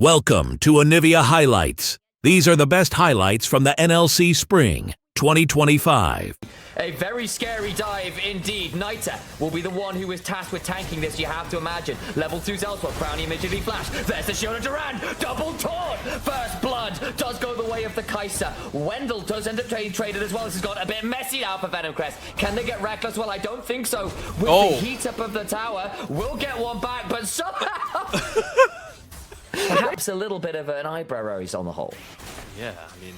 Welcome to Onivia Highlights. These are the best highlights from the NLC Spring 2025. A very scary dive indeed. Nita will be the one who is tasked with tanking this, you have to imagine. Level 2's elsewhere. Crownie immediately flash. There's the shield of Durand. Double taunt. First blood does go the way of the Kaiser. Wendell does end up getting traded as well. This has got a bit messy now for Venomcrest. Can they get reckless? Well, I don't think so. With the heat up of the tower, we'll get one back, but somehow... Perhaps a little bit of an eyebrow raise on the whole. Yeah, I mean,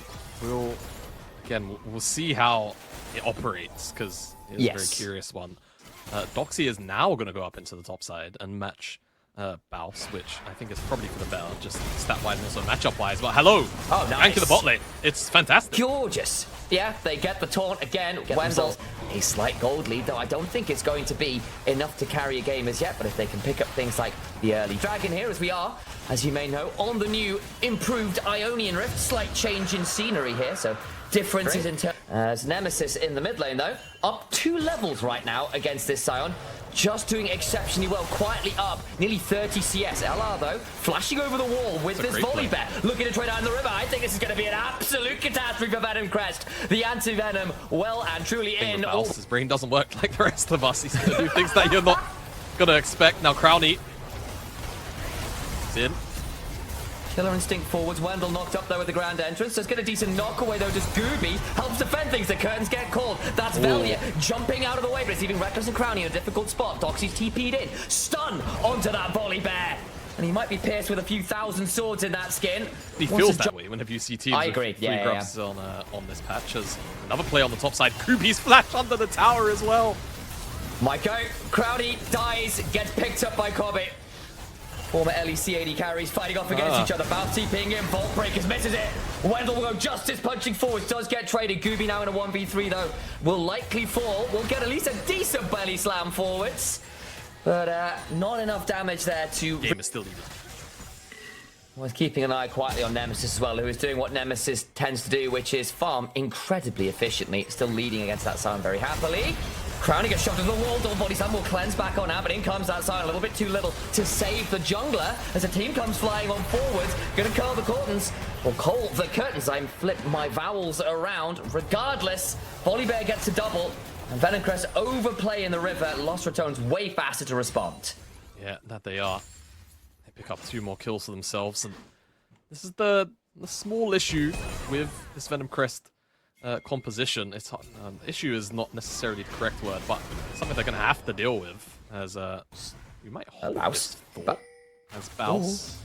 we'll see how it operates, because it's a very curious one. Doxy is now going to go up into the top side and match Baus, which I think is probably for the better, just stat-wise and also matchup-wise. But hello! Oh, nice. Thank you to the bot lane. It's fantastic. Gorgeous. Yeah, they get the taunt again. Wendell, a slight gold lead, though I don't think it's going to be enough to carry a game as yet. But if they can pick up things like the early dragon here, as we are, as you may know, on the new improved Ionian Rift, slight change in scenery here, so differences in terms. As Nemesis in the mid lane, though, up 2 levels right now against this Scion. Just doing exceptionally well, quietly up, nearly 30 CS. LR, though, flashing over the wall with this volley bear, looking to trade out in the river. I think this is going to be an absolute catastrophe for Venomcrest. The anti-venom well and truly in. His brain doesn't work like the rest of us. He's going to do things that you're not going to expect. Now, Crownie is in. Killer instinct forwards. Wendell knocked up there with the grand entrance. Does get a decent knock away though. Just Gooby helps defend things. The curtains get called. That's Velia jumping out of the way, but it's leaving Reckless and Crownie in a difficult spot. Doxy's TP'd in. Stun onto that volley bear. And he might be pierced with a few thousand swords in that skin. He feels that way whenever you see teams I agree. with 3 grubs on this patch. As another play on the top side. Gooby's flash under the tower as well. Maiko, Crownie dies, gets picked up by Kobe. Former LEC AD carries fighting off against each other. Baus TPing in, Vault Breakers misses it. Wendell will go justice punching forwards, does get traded. Gooby now in a 1v3 though, will likely fall. We'll get at least a decent belly slam forwards. But not enough damage there to... Game is still even. Was keeping an eye quietly on Nemesis as well, who is doing what Nemesis tends to do, which is farm incredibly efficiently. Still leading against that Sion very happily. Crownie gets shoved into the wall, double body slam will cleanse back on out, but in comes that Sion, a little bit too little to save the jungler as the team comes flying on forwards. Gonna curl the curtains, or call the curtains. I flip my vowels around. Regardless, Volibear gets a double, and Venomcrest overplay in the river. Lost Ratones way faster to respond. Yeah, that they are. They pick up 2 more kills for themselves, and this is the small issue with this Venomcrest composition. It's issue is not necessarily the correct word, but something they're going to have to deal with. As we might hold this thought as Baus.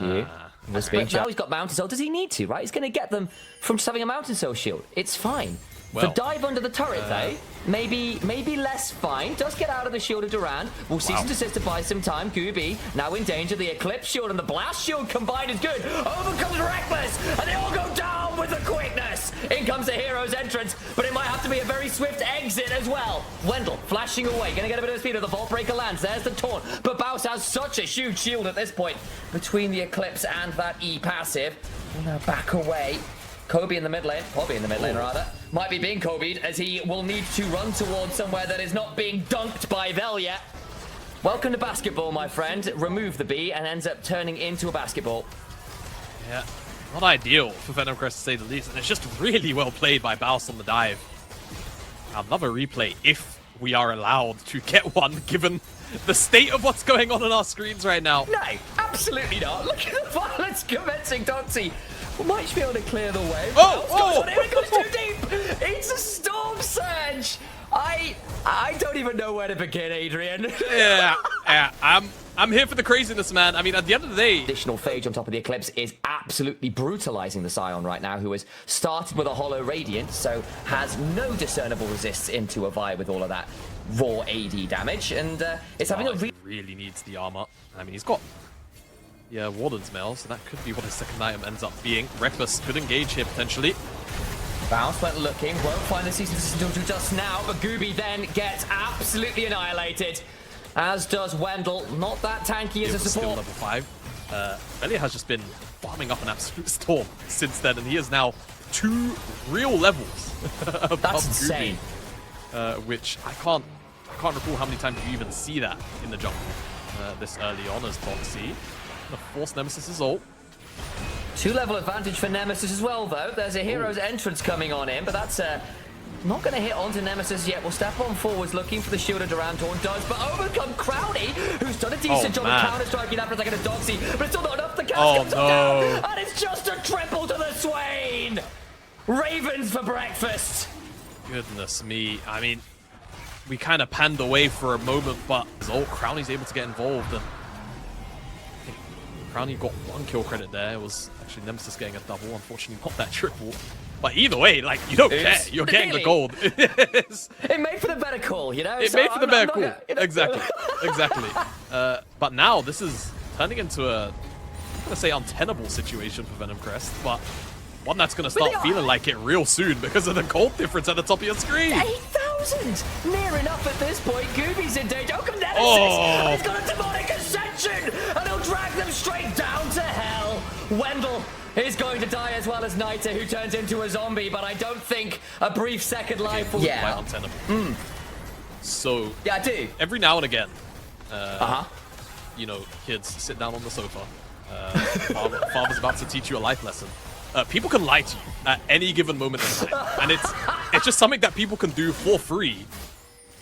Now he's got Mountain Soul. Does he need to? Right, he's going to get them from just having a Mountain Soul shield. It's fine. Well, the dive under the turret, though, maybe less fine. Does get out of the shield of Durand. We'll cease and desist to buy some time. Gooby now in danger. The Eclipse shield and the Blast shield combined is good. Over comes Reckless, and they all go down with the quickness. In comes the hero's entrance, but it might have to be a very swift exit as well. Wendell flashing away, gonna get a bit of speed with the Vault Breaker lands. There's the taunt, but Baus has such a huge shield at this point between the Eclipse and that E passive. We'll now back away. Kobe in the mid lane, Kobe in the mid lane rather, might be being Kobe'd as he will need to run towards somewhere that is not being dunked by Velia. Welcome to basketball, my friend. Remove the B and ends up turning into a basketball. Yeah, not ideal for Venomcrest to say the least, and it's just really well played by Baus on the dive. Another replay, if we are allowed to get one, given the state of what's going on our screens right now. No, absolutely not. Look at the violence commencing, Doxy. We might just be able to clear the way. It goes too deep. It's a storm surge. I don't even know where to begin, Adrian. Yeah, I'm here for the craziness, man. I mean, at the end of the day, additional phage on top of the Eclipse is absolutely brutalizing the Scion right now, who has started with a Hollow Radiant, so has no discernible resists into a Vi with all of that raw AD damage, and it's having a really needs the armor. I mean, he's got Warden's Mail, so that could be what his second item ends up being. Reckless could engage here potentially. Baus went looking, won't find the cease and desist until just now, but Gooby then gets absolutely annihilated, as does Wendell. Not that tanky as a support. Still level 5. Velia has just been farming up an absolute storm since then, and he is now 2 real levels above That's insane. Gooby, which I can't recall how many times you even see that in the jungle this early on as Doxy. Gonna force Nemesis's ult. 2-level advantage for Nemesis as well, though. There's a hero's entrance coming on in, but that's not going to hit onto Nemesis yet. We'll step on forwards looking for the shielded around. Torn does, but overcome Crowny, who's done a decent job of counter-striking that for a second of Doxy, but it's still not enough. The cast down, and it's just a triple to the Swain. Ravens for breakfast. Goodness me. I mean, we kind of panned away for a moment, but Crowny's able to get involved. And I think Crowny got 1 kill credit there. It was actually Nemesis getting a double, unfortunately not that triple. But either way, like, you don't care. You're getting the gold. It made for the better call, you know? It made for the better call. Exactly. Exactly. But now this is turning into a, I'm going to say, untenable situation for Venomcrest, but one that's going to start feeling like it real soon because of the gold difference at the top of your screen. 8,000! Near enough at this point. Gooby's in danger. Oh, come Nemesis! He's got a demonic ascension! And he'll drag them straight down to hell. Wendell is going to die as well as Nita, who turns into a zombie, but I don't think a brief second life will... Quite untenable. So... Yeah, I do. Every now and again, you know, kids, sit down on the sofa. Father's about to teach you a life lesson. People can lie to you at any given moment in time, and it's just something that people can do for free.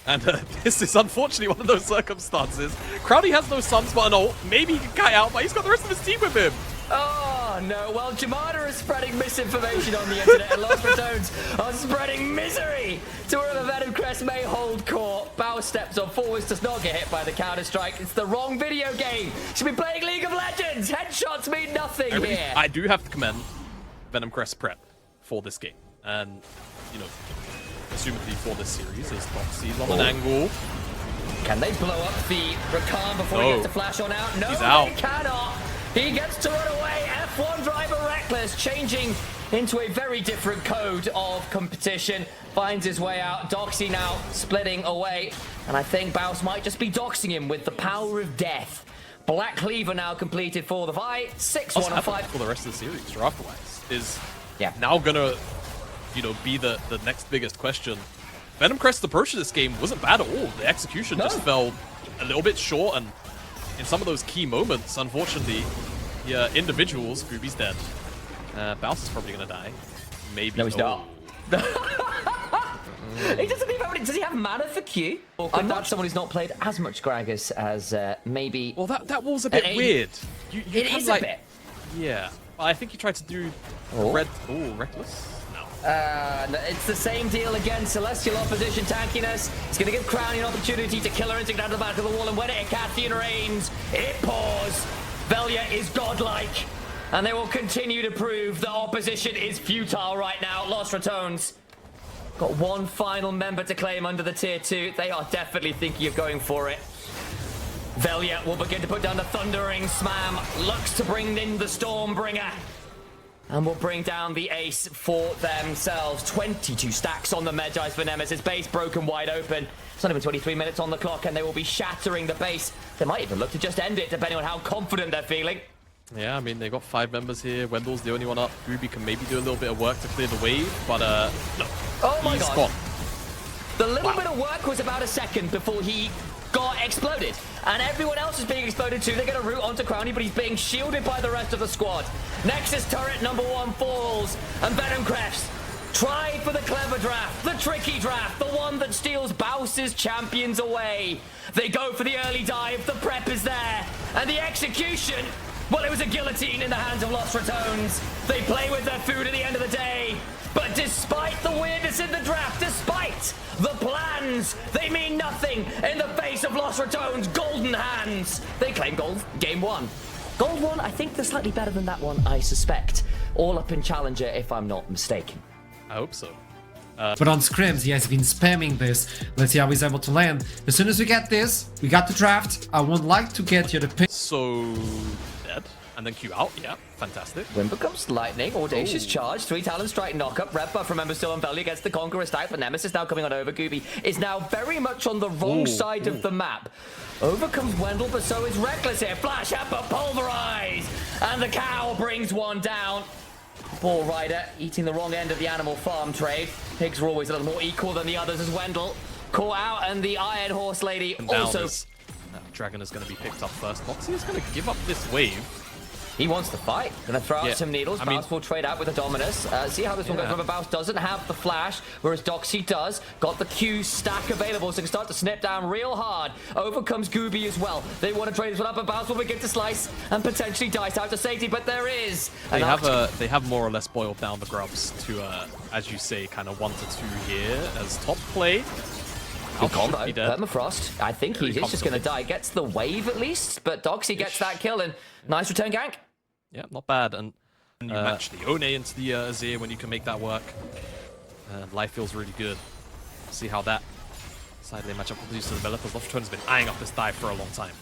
And this is unfortunately one of those circumstances. Crowny has no sunspot and ult. Maybe he can kite out, but he's got the rest of his team with him. Oh, no. Well, Jamada is spreading misinformation on the internet, and Lost Ratones are spreading misery to wherever Venomcrest may hold court. Bao steps on forwards, does not get hit by the counter-strike. It's the wrong video game. Should be playing League of Legends. Headshots mean nothing here. I do have to commend Venomcrest prep for this game. And, you know, assumedly for this series, as Doxy's on an angle. Can they blow up the Rakan before he gets to flash on out? No, he's out. They cannot. He gets to run away. F1 driver Reckless changing into a very different code of competition. Finds his way out. Doxy now splitting away. And I think Baus might just be doxing him with the power of death. Black Cleaver now completed for the fight. 6-1 on 5. For the rest of the series, draft-wise, is now gonna, you know, be the next biggest question. Venomcrest's approach to this game wasn't bad at all. The execution just fell a little bit short, and in some of those key moments, unfortunately, the individuals, Gooby's dead. Baus is probably gonna die. Maybe. No, he's not. He doesn't even have any, does he have mana for Q? I'm not someone who's not played as much Gragas as maybe. Well, that was a bit weird. It is a bit. Yeah. Well, I think he tried to do Reckless? No. It's the same deal again. Celestial opposition tankiness. It's going to give Crowny an opportunity to kill her and to get out of the back of the wall. And when it hit Cathian Reigns, it pours. Velia is godlike. And they will continue to prove that opposition is futile right now. Lost Ratones got one final member to claim under the tier 2. They are definitely thinking of going for it. Velia will begin to put down the thundering Smam. Looks to bring in the Stormbringer. And will bring down the ace for themselves. 22 stacks on the Medjai's for Nemesis. Base broken wide open. It's not even 23 minutes on the clock, and they will be shattering the base. They might even look to just end it, depending on how confident they're feeling. Yeah, I mean, they've got 5 members here. Wendell's the only one up. Gooby can maybe do a little bit of work to clear the wave, but no. Oh my God. Gone. The little bit of work was about a second before he got exploded. And everyone else is being exploded too. They're going to root onto Crowny, but he's being shielded by the rest of the squad. Nexus turret number 1 falls. And Venomcrest try for the clever draft, the tricky draft, the one that steals Baus's champions away. They go for the early dive. The prep is there. And the execution, well, it was a guillotine in the hands of Lost Ratones. They play with their food at the end of the day. But despite the weirdness in the draft, despite the plans, they mean nothing in the face of Lost Ratones' golden hands. They claim gold, game 1. Gold 1, I think they're slightly better than that one, I suspect. All up in Challenger, if I'm not mistaken. I hope so. But on scrims, he has been spamming this. Let's see how he's able to land. As soon as we get this, we got the draft. I would like to get you the pick. So, dead. And then Q out. Yeah, fantastic. Wind becomes lightning. Audacious charge. 3 Talon strike knockup. Red buff, remember, still on Velia against the Conqueror stack. But Nemesis now coming on over. Gooby is now very much on the wrong side of the map. Over comes Wendell, but so is Reckless here. Flash Hammer, pulverize. And the cow brings one down. Ball Rider eating the wrong end of the animal farm trade. Pigs are always a little more equal than the others as Wendell caught out, and the Iron Horse Lady also Dragon is going to be picked up first. Noxy is going to give up this wave. He wants to fight. Gonna throw out some needles. I mean, Bounce will trade out with the Dominus. See how this one goes. Remember, Bounce doesn't have the flash, whereas Doxy does. Got the Q stack available, so can start to snip down real hard. Over comes Gooby as well. They want to trade this one up, but Bounce will begin to slice and potentially dice out to safety, but there is. They have more or less boiled down the grubs to, as you say, kind of 1 to 2 here as top play. Good combo. Permafrost. I think he is just going to die. Gets the wave at least, but Doxy gets that kill and nice return gank. Yeah, not bad. And you match the One into the Azir when you can make that work. And life feels really good. See how that side lane matchup will do to the developers. Ratones has been eyeing up this dive for a long time.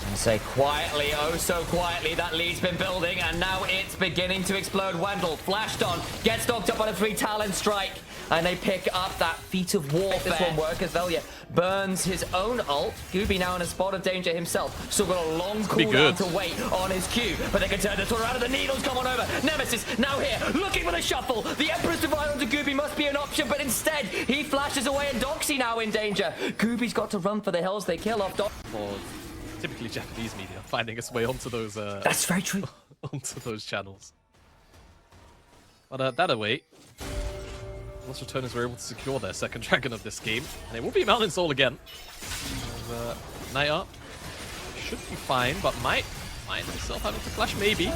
And say quietly, oh so quietly, that lead's been building, and now it's beginning to explode. Wendell flashed on, gets knocked up on a 3 talent strike, and they pick up that feat of warfare. This one work as Velia burns his own ult. Gooby now in a spot of danger himself. Still got a long cooldown to wait on his Q, but they can turn this one around, and the needles come on over. Nemesis now here, looking for the shuffle. The Emperor's Divide onto Gooby must be an option, but instead he flashes away, and Doxy now in danger. Gooby's got to run for the hills. They kill off Doxy. Typically Japanese media finding its way onto those that's very true. onto those channels. But that away, Ratones were able to secure their second dragon of this game, and it will be Mountain Soul again. Naya should be fine, but might find himself having to flash maybe.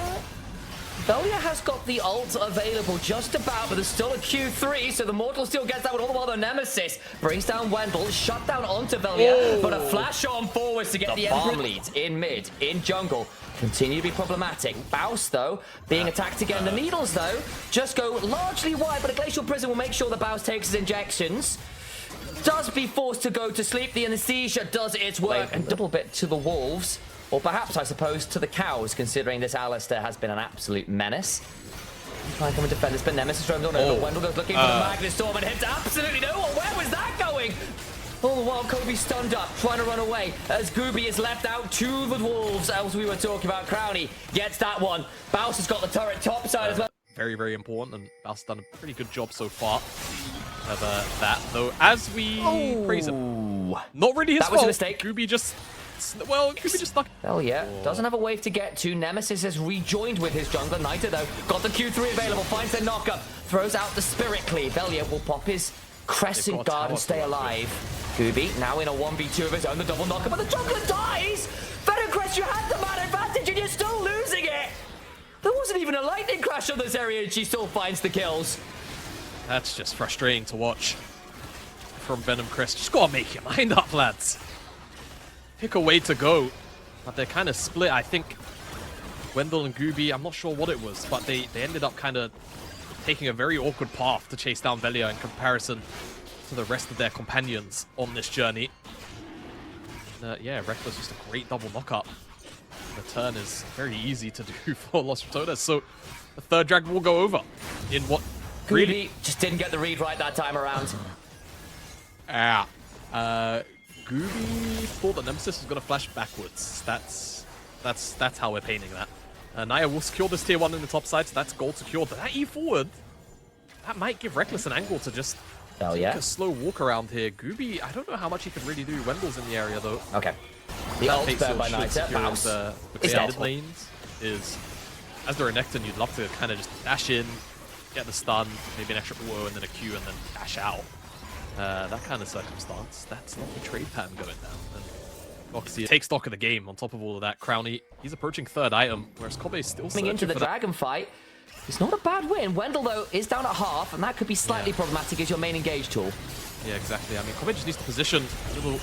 Velia has got the ult available just about, but there's still a Q3, so the Mortal still gets that one all the while. The Nemesis brings down Wendell, shut down onto Velia, but a flash on forwards to get the bomb leads in mid, in jungle. Continue to be problematic. Baus, though, being attacked again. The needles, though, just go largely wide, but a Glacial Prison will make sure that Baus takes his injections. Does be forced to go to sleep. The anesthesia does its work, and double bit to the wolves. Or perhaps, I suppose, to the cows, considering this Alistair has been an absolute menace. Try and come and defend this, but Nemesis roams on over. Wendell goes looking for the Magnus Storm and hits absolutely no one. Where was that going? All the while, Kobe's stunned up, trying to run away, as Gooby is left out to the wolves, as we were talking about. Crowny gets that one. Baus has got the turret top side as well. Very, very important, and Baus has done a pretty good job so far of that. Though, as we praise him, not really his fault. That was a mistake. Gooby just... Well, Gooby just stuck. Hell yeah. Doesn't have a wave to get to. Nemesis has rejoined with his jungler. Nita, though, got the Q3 available. Finds the knock-up. Throws out the Spirit Cleave. Velia will pop his Crescent Guard and stay alive. Gooby now in a 1v2 of his own. The double knock-up, but the jungler dies! Venomcrest, you had the man advantage and you're still losing it! There wasn't even a lightning crash on this area and she still finds the kills. That's just frustrating to watch from Venomcrest. Just gotta make your mind up, lads. Pick a way to go, but they're kind of split. I think Wendell and Gooby, I'm not sure what it was, but they ended up kind of taking a very awkward path to chase down Velia in comparison to the rest of their companions on this journey. Yeah, Reckless just a great double knock-up. The turn is very easy to do for Ratones, so the third dragon will go over in what really just didn't get the read right that time around. Gooby thought that Nemesis was going to flash backwards. That's how we're painting that. Naya will secure this tier 1 in the top side, so that's gold secured. But that E forward, that might give Reckless an angle to just take a slow walk around here. Gooby, I don't know how much he can really do. Wendell's in the area, though. Okay. The ult burned by Nita. Bounce. The mid lanes is, as the Renekton, you'd love to kind of just dash in, get the stun, maybe an extra whoa, and then a Q, and then dash out. That kind of circumstance, that's not the trade pattern going down. And Doxy takes stock of the game on top of all of that. Crowny, he's approaching third item, whereas Kobe is still coming into the dragon fight. It's not a bad win. Wendell, though, is down at half, and that could be slightly problematic as your main engage tool. Yeah, exactly. I mean, Kobe just needs to position a little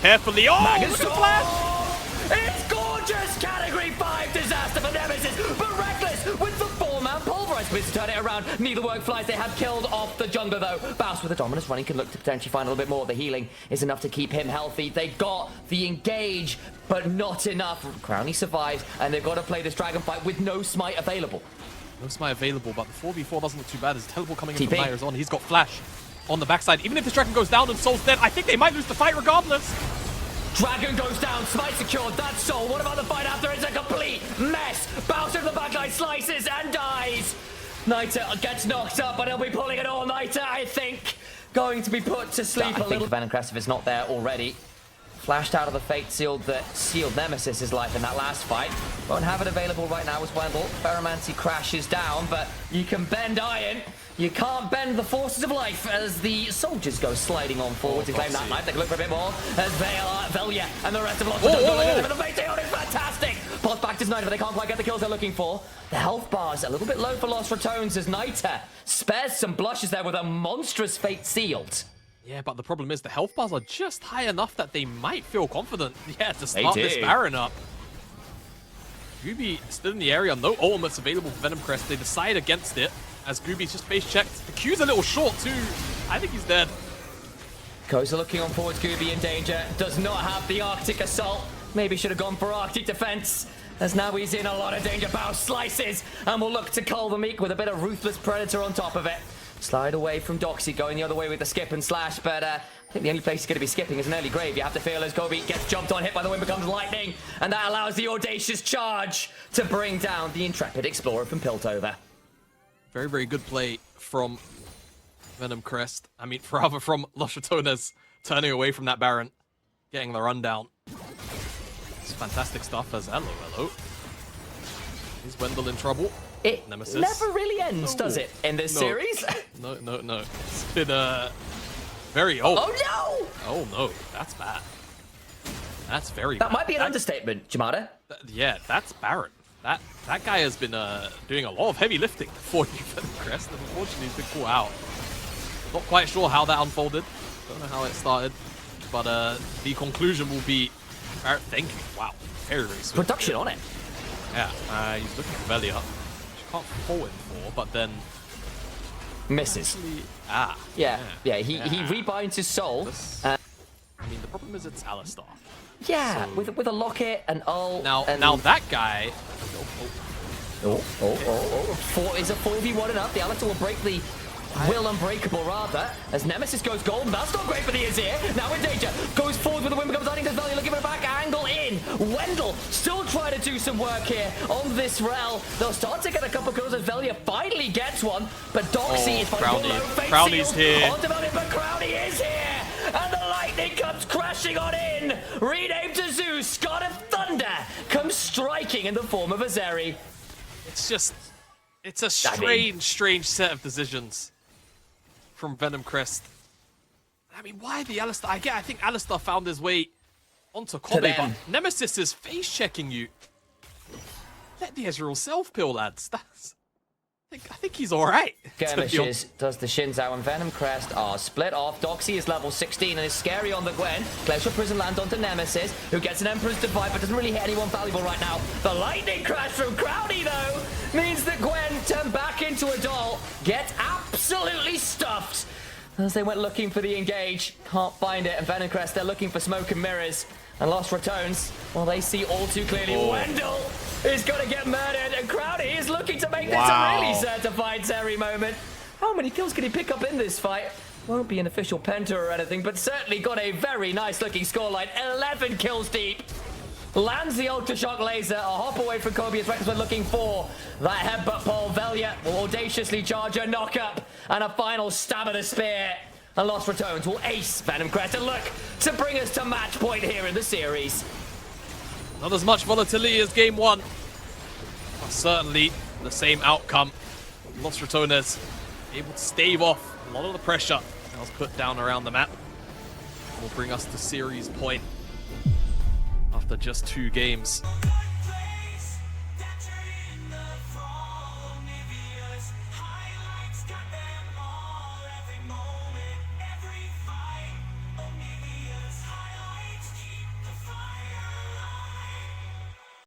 carefully. Oh, look at the flash! It's gorgeous! Category 5 disaster for Nemesis, but Reckless with the 4-man pulverize. Please turn it around. Neitherwork flies. They have killed off the jungler, though. Baus with the Dominus running can look to potentially find a little bit more. The healing is enough to keep him healthy. They got the engage, but not enough. Crowny survives, and they've got to play this dragon fight with no smite available. No smite available, but the 4v4 doesn't look too bad. There's teleport coming in from Naya's on. He's got flash on the backside. Even if this dragon goes down and Soul's dead, I think they might lose the fight regardless. Dragon goes down, smite secured, that's Soul. What about the fight after? It's a complete mess. Bounce over the backline, slices and dies. Nita gets knocked up, but he'll be pulling it all. Nita, I think, going to be put to sleep a little. Venomcrest, if it's not there already. flashed out of the fate sealed that sealed Nemesis's life in that last fight. Won't have it available right now as Wendell. Ferromancy crashes down, but you can bend iron. You can't bend the forces of life as the soldiers go sliding on forward to claim that knife. They can look for a bit more as Velia and the rest of Lost Ratones go looking for the fate seal. It's fantastic. Pots back to Snyder, but they can't quite get the kills they're looking for. The health bar's a little bit low for Lost Ratones as Niter spares some blushes there with a monstrous fate sealed. Yeah, but the problem is the health bars are just high enough that they might feel confident, to start this Baron up. Gooby still in the area, no ultimates available for Venomcrest. They decide against it as Gooby's just face checked. The Q's a little short too. I think he's dead. Koza looking on forward, Gooby in danger. Does not have the Arctic Assault. Maybe should have gone for Arctic Defense. As now he's in a lot of danger. Bow slices and will look to cull the Meek with a bit of Ruthless Predator on top of it. Slide away from Doxy, going the other way with the skip and slash, but I think the only place he's going to be skipping is an early grave. You have to feel as Kobe gets jumped on, hit by the wind, becomes lightning, and that allows the audacious charge to bring down the intrepid explorer from Piltover. Very, very good play from Venomcrest. I mean, rather from Lost Ratones turning away from that Baron, getting the rundown. It's fantastic stuff as hello. Is Wendell in trouble? It Nemesis. never really ends, does it, in this series? No. It's been very old. Oh no! Oh no, that's bad. That's very That bad. might be an understatement, Jamada. Yeah, that's Baron. That guy has been doing a lot of heavy lifting for you, Venomcrest, and unfortunately he's been caught out. Not quite sure how that unfolded. Don't know how it started, but the conclusion will be Barrett thinking. Wow, very swift. Production on it. Yeah, he's looking for Velia. Can't fall in for, but then misses. Actually, he rebinds his soul. I mean, the problem is it's Alistar. Yeah, So- with a locket and ult. Now that guy. Is a 4v1 enough? The Alistar will break the will unbreakable rather. As Nemesis goes golden, that's not great for the Azir. Now in danger, goes forward with the wind, becomes hiding to Valley, looking for a back angle in. Wendell still trying to do some work here on this rel. They'll start to get a couple kills as Velia finally gets one, but Doxy is fighting Crowny's here. on development, but Crowny is here, and the lightning comes crashing on in. Renamed to Zeus, God of Thunder comes striking in the form of Azeri. It's a strange set of decisions from Venomcrest. I mean, why the Alistar? I think Alistar found his way onto Kobe, but Nemesis is face checking you. Let the Ezreal self-pill, lads. I think he's alright. Skirmishes does the Shinzao and Venomcrest are split off. Doxy is level 16 and is scary on the Gwen. Glacial Prison lands onto Nemesis, who gets an Emperor's Divide but doesn't really hit anyone valuable right now. The lightning crash from Crowny, though, means that Gwen turned back into a doll, gets absolutely stuffed. As they went looking for the engage, can't find it, and Venomcrest, they're looking for smoke and mirrors. And Lost Ratones, well, they see all too clearly. Wendell is going to get murdered, and Crowny is looking to make this a really certified Zeri moment. How many kills can he pick up in this fight? Won't be an official penta or anything, but certainly got a very nice-looking scoreline. 11 kills deep. Lands the Ultra Shock Laser, a hop away from Kobe as Rex were looking for that headbutt pole. Velia will audaciously charge a knock-up, and a final stab of the spear. And Lost Ratones will ace Venomcrest and look to bring us to match point here in the series. Not as much volatility as game one, but certainly the same outcome. Lost Ratones able to stave off a lot of the pressure that was put down around the map. Will bring us to series point after just 2 games.